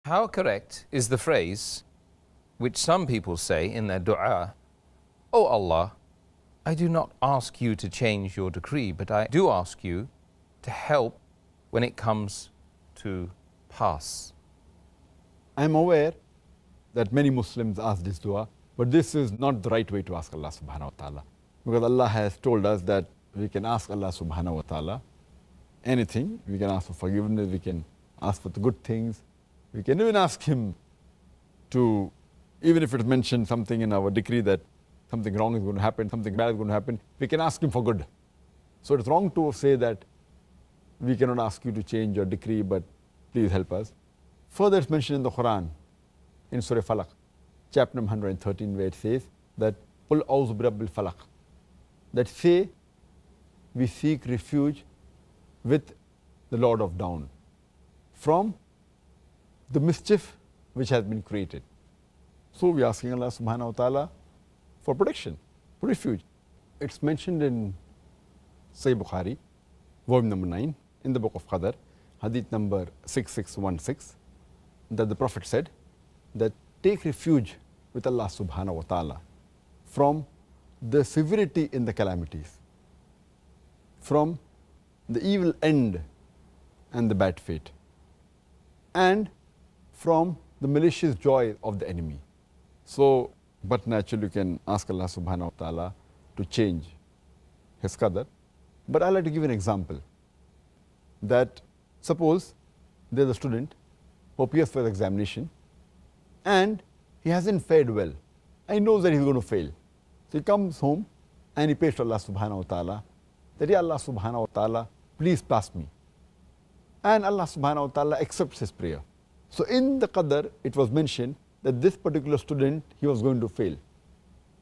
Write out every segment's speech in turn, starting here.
How correct is the phrase which some people say in their dua, "Oh Allah, I do not ask you to change your decree, but I do ask you to help when it comes to pass." I'm aware that many Muslims ask this dua, but this is not the right way to ask Allah subhanahu wa ta'ala. Because Allah has told us that we can ask Allah subhanahu wa ta'ala anything. We can ask for forgiveness, we can ask for the good things. We can even ask Him to, even if it's mentioned something in our decree that something wrong is going to happen, something bad is going to happen, we can ask Him for good. So it's wrong to say that we cannot ask you to change your decree, but please help us. Further, it's mentioned in the Quran, in Surah Falaq, chapter number 113, where it says that, "Qul a'udhu birabbil falaq," that say, we seek refuge with the Lord of Dawn from the mischief which has been created. So we are asking Allah subhanahu wa ta'ala for protection, for refuge. It's mentioned in Sahih Bukhari, volume number 9, in the book of Qadr, hadith number 6616, that the Prophet said that take refuge with Allah subhanahu wa ta'ala from the severity in the calamities, from the evil end and the bad fate, and from the malicious joy of the enemy. So, but naturally you can ask Allah subhanahu wa ta'ala to change His qadr. But I'd like to give an example, that suppose there's a student who appears for the examination and he hasn't fared well. And he knows that he's going to fail. So he comes home and he prays to Allah subhanahu wa ta'ala that, "Ya Allah subhanahu wa ta'ala, please pass me." And Allah subhanahu wa ta'ala accepts his prayer. So in the qadr, it was mentioned that this particular student, he was going to fail.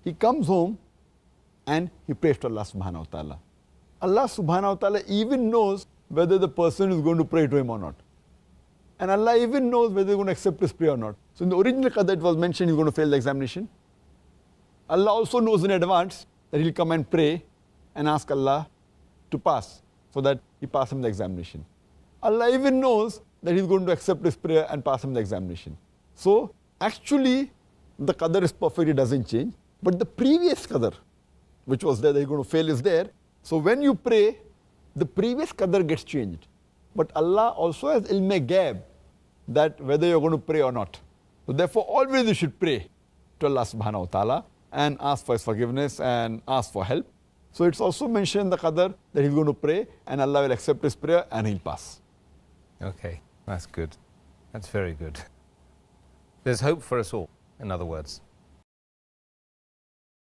He comes home and he prays to Allah subhanahu wa ta'ala. Allah subhanahu wa ta'ala even knows whether the person is going to pray to him or not. And Allah even knows whether he's going to accept his prayer or not. So in the original qadr, it was mentioned he's going to fail the examination. Allah also knows in advance that he'll come and pray and ask Allah to pass, so that he passes him the examination. Allah even knows that he's going to accept his prayer and pass him the examination. So actually the qadr is perfect, it doesn't change. But the previous qadr, which was there that he's going to fail, is there. So when you pray, the previous qadr gets changed. But Allah also has ilm ghaib, that whether you're going to pray or not. So therefore always you should pray to Allah subhanahu wa ta'ala and ask for His forgiveness and ask for help. So it's also mentioned in the qadr that he's going to pray and Allah will accept his prayer and he'll pass. Okay, that's good. That's very good. There's hope for us all, in other words.